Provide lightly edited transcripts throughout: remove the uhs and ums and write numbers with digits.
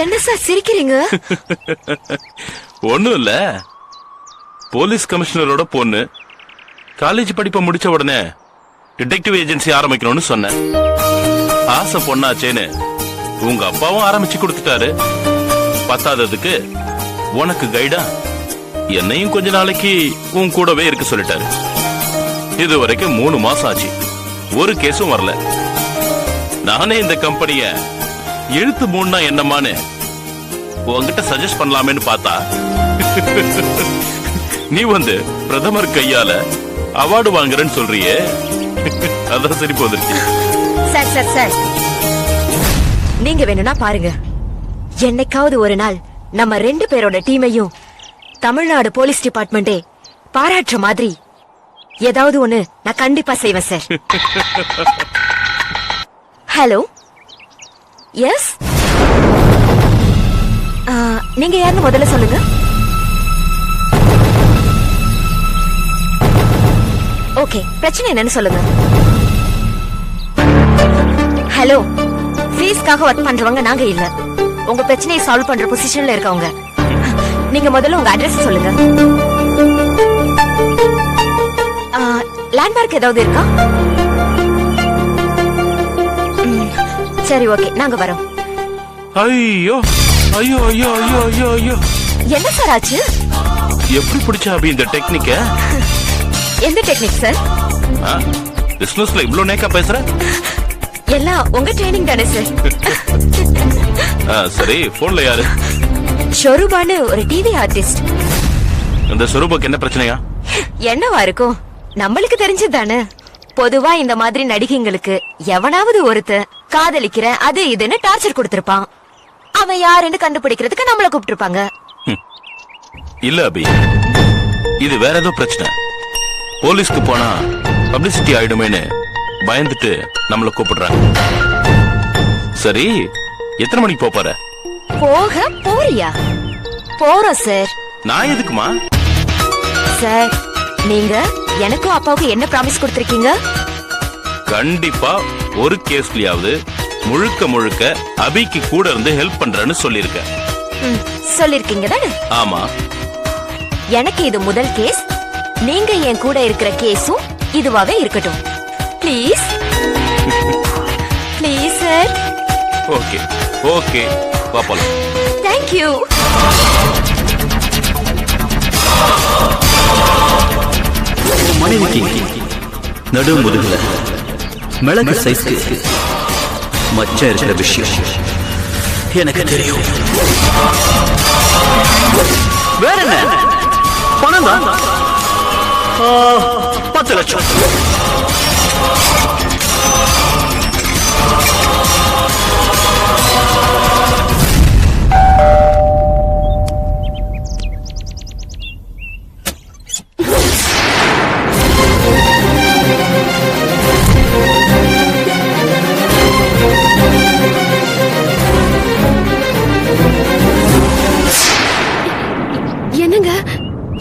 என்ன சார் சிரிக்கிறீங்க? ஒண்ணும் இல்ல, போலீஸ் கமிஷனரோட பொண்ணு காலேஜ் படிப்பை முடிச்ச உடனே டிடெக்டிவ் ஏஜென்சி ஆரம்பிக்கணும்னு சொன்னேன். ஆசை பொண்ணாச்சேன்னு உங்க அப்பாவும் ஆரம்பிச்சு கொடுத்துட்டாரு. பத்தாததுக்கு உனக்கு கைடா என்னையும் கொஞ்ச நாளைக்கு உன் கூடவே இருக்க சொல்லிட்டாரு. இது வரைக்கும் 3 மாசம் ஆச்சு, ஒரு கேஸும் வரல. நானே இந்த கம்பெனிய எழுத்து மூணுனா என்னமான்னு உங்ககிட்ட சஜஸ்ட் பண்ணலாமேன்னு பார்த்தா நீ வந்து பிரதமர் கையால அவார்டு வாங்குறேன்னு சொல்றியே, அதான் சரி போதுச்சு. சார் சார் சார், நீங்க வேணும்னா பாருங்க, என்னைக்காவது ஒரு நாள் நம்ம 2 பேரோட டீமையும் தமிழ்நாடு போலீஸ் டிபார்ட்மெண்டே பாராட்டுற மாதிரி ஏதாவது ஒண்ணு நான் கண்டிப்பா செய்வேன் சார். ஹலோ, எஸ், நீங்க யாருன்னு முதல்ல சொல்லுங்க. ஓகே, பிரச்சனை என்னன்னு சொல்லுங்க. ஹலோ, ஃபீஸ்க்காக ஒர்க் பண்றவங்க நாங்க இல்ல, உங்க பிரச்சனையை சால்வ் பண்ற பொசிஷன்ல இருக்கவங்க. நீங்க முதல்ல உங்க அட்ரஸ் சொல்லுங்க. லேண்ட்மார்க் ஏதாவது இருக்கா? சரி, ஓகே, நாங்க வரோம். ஐயோ ஐயோ ஐயோ ஐயோ ஐயோ ஐயோ, என்ன சார் ஆச்சு? எப்படி பிடிச்சா அபி இந்த டெக்னிக்க? எந்த டெக்னிக் சார்? பிசினஸ்ல இவ்ளோ நேக்கா பேசுற? எல்லாம் உங்க ட்ரைனிங் தானே சார். சரி, போன்ல யாரு? ஷொரூபான்னு ஒரு டிவி ஆர்டிஸ்ட். இந்த ஷொரூபாக்கு என்ன பிரச்சனையா? என்னவா இருக்கும், நம்மளுக்கு தெரிஞ்சதுதானே. பொதுவா இந்த மாதிரி நடிகைங்களுக்கு எவனாவது ஒருத்த காதலிக்கிற அது இதுன்னு டார்ச்சர் கொடுத்திருப்பான். அவன் யாருன்னு கண்டுபிடிக்கிறதுக்கு நம்மள கூப்பிட்டிருப்பாங்க. இல்ல அபி, இது வேற ஏதோ பிரச்சனை. போலீஸ்க்கு போனா பப்ளிசிட்டி ஆயிடுமேன்னு பயந்துட்டு நம்மள கூப்பிடுறாங்க. சரி, எத்தனை மணிக்கு போற? போறியா? போறோம் சார். நான் எதுக்குமா? சார், நீங்க எனக்கும் அப்பாவுக்கு என்ன ப்ராமிஸ் கொடுத்திருக்கீங்க? கண்டிப்பா ஒரு கேஸ்லயாவது முழுக்க முழுக்க அபிக்கு கூட இருந்து ஹெல்ப் பண்றேன்னு சொல்லிருக்கேன். சொல்லிருக்கீங்க தானே? ஆமா. எனக்கு இது முதல் கேஸ். நீங்க என் கூட இருக்கிற கேஸும் இதுவாவே இருக்கட்டும். Please please sir. Okay okay, பாப்போம். Thank you. மனைவிக்கு நடு முதுகுல மிளகு சைஸ்க்கு மச்சம் இருக்கிற விஷயம் எனக்கு தெரியும். வேற என்ன? பணம் தான். 10 லட்சம்.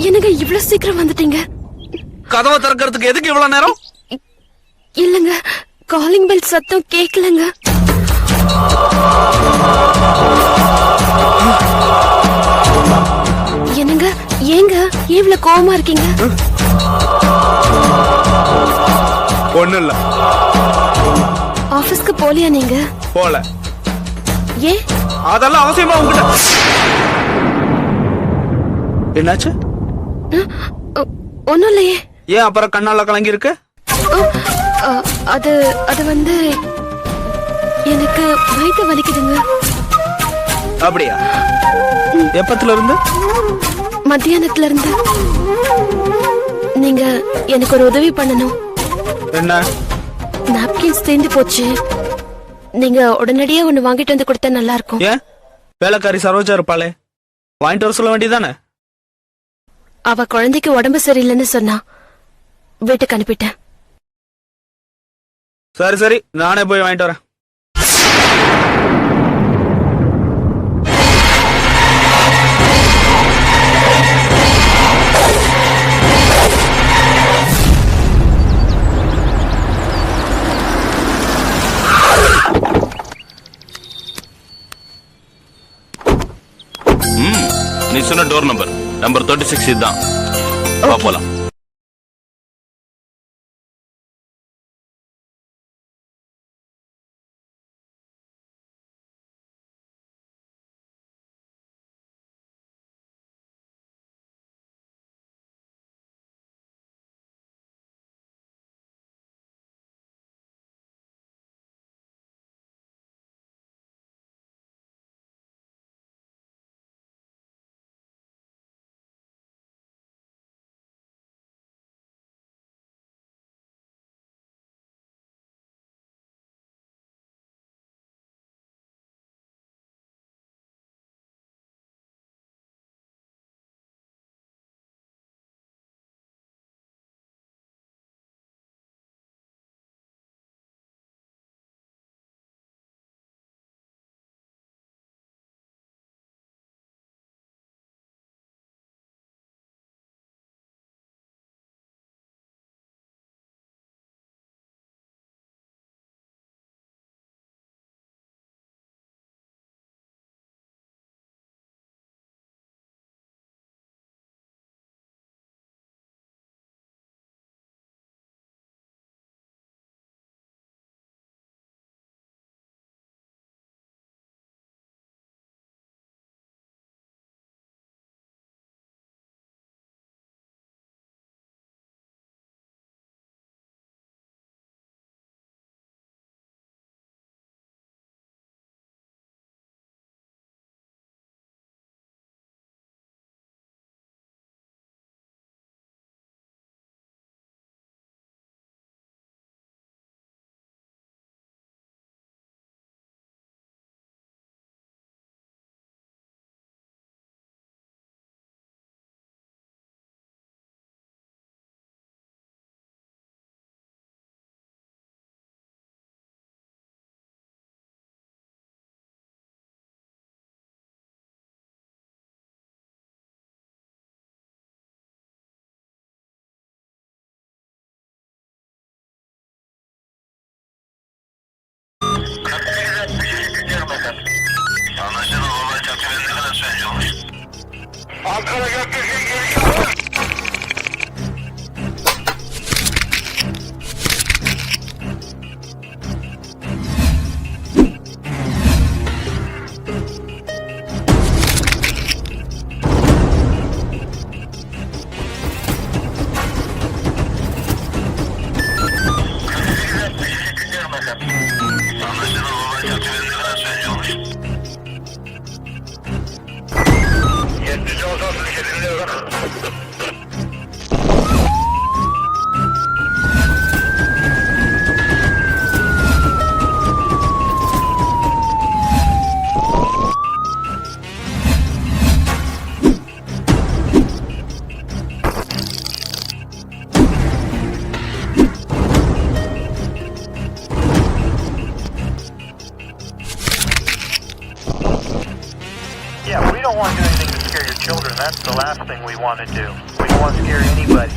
என்னங்க இவ்வளவு சீக்கிரம் வந்துட்டீங்க? கதவை திறக்கிறதுக்கு எதுக்கு இவ்வளவு நேரம்? இல்லங்க, காலிங் பெல் சத்தம் கேட்கலங்க. என்னங்க, ஏங்க இவ்வளவு கோவமா இருக்கீங்க? ஒண்ணு இல்ல. ஆபீஸ்க்கு போலியா நீங்க? போல. ஏன்? அதெல்லாம் அவசியமா உங்ககிட்ட. என்னாச்சு? ஒண்ணும் இல்லையே. ஏன் அப்புறம் கண்ணால கலங்கி இருக்கு? அது வந்து எனக்கு வயித்து வலிக்குதுங்க. அப்படியா? எப்பத்துல இருந்து? மத்தியானத்துல இருந்து. நீங்க எனக்கு ஒரு உதவி பண்ணணும். என்ன? நாப்கின்ஸ் தேய்ந்து போச்சு. நீங்க உடனடியா ஒண்ணு வாங்கிட்டு வந்து கொடுத்தா நல்லா இருக்கும். ஏன்? வேலைக்காரி சரோஜா இருப்பாளே, வாங்கிட்டு வர சொல்ல வேண்டியதானே? அவ குழந்தைக்கு உடம்பு சரியில்லைன்னு சொன்னா, வீட்டுக்கு அனுப்பிட்டேன். சரி சரி, நானே போய் வாங்கிட்டு வரேன். நீ சொன்ன டோர் நம்பர் 36 இதுதான். வா போலாம். Yeah, we don't want to do anything to scare your children. That's the last thing we want to do. We don't want to scare anybody.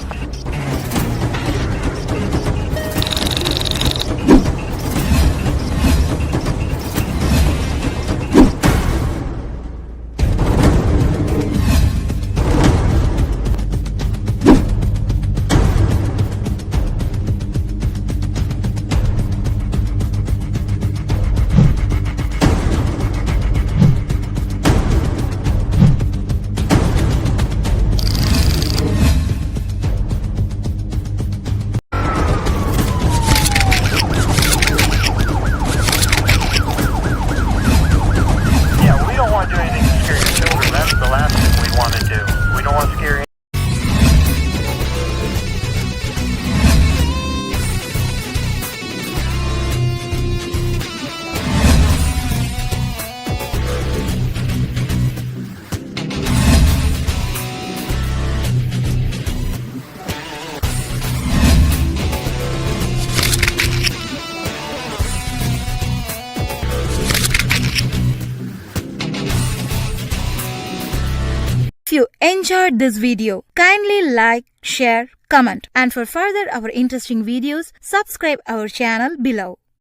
If you enjoyed this video, kindly like, share, comment, and for further our interesting videos, subscribe our channel below.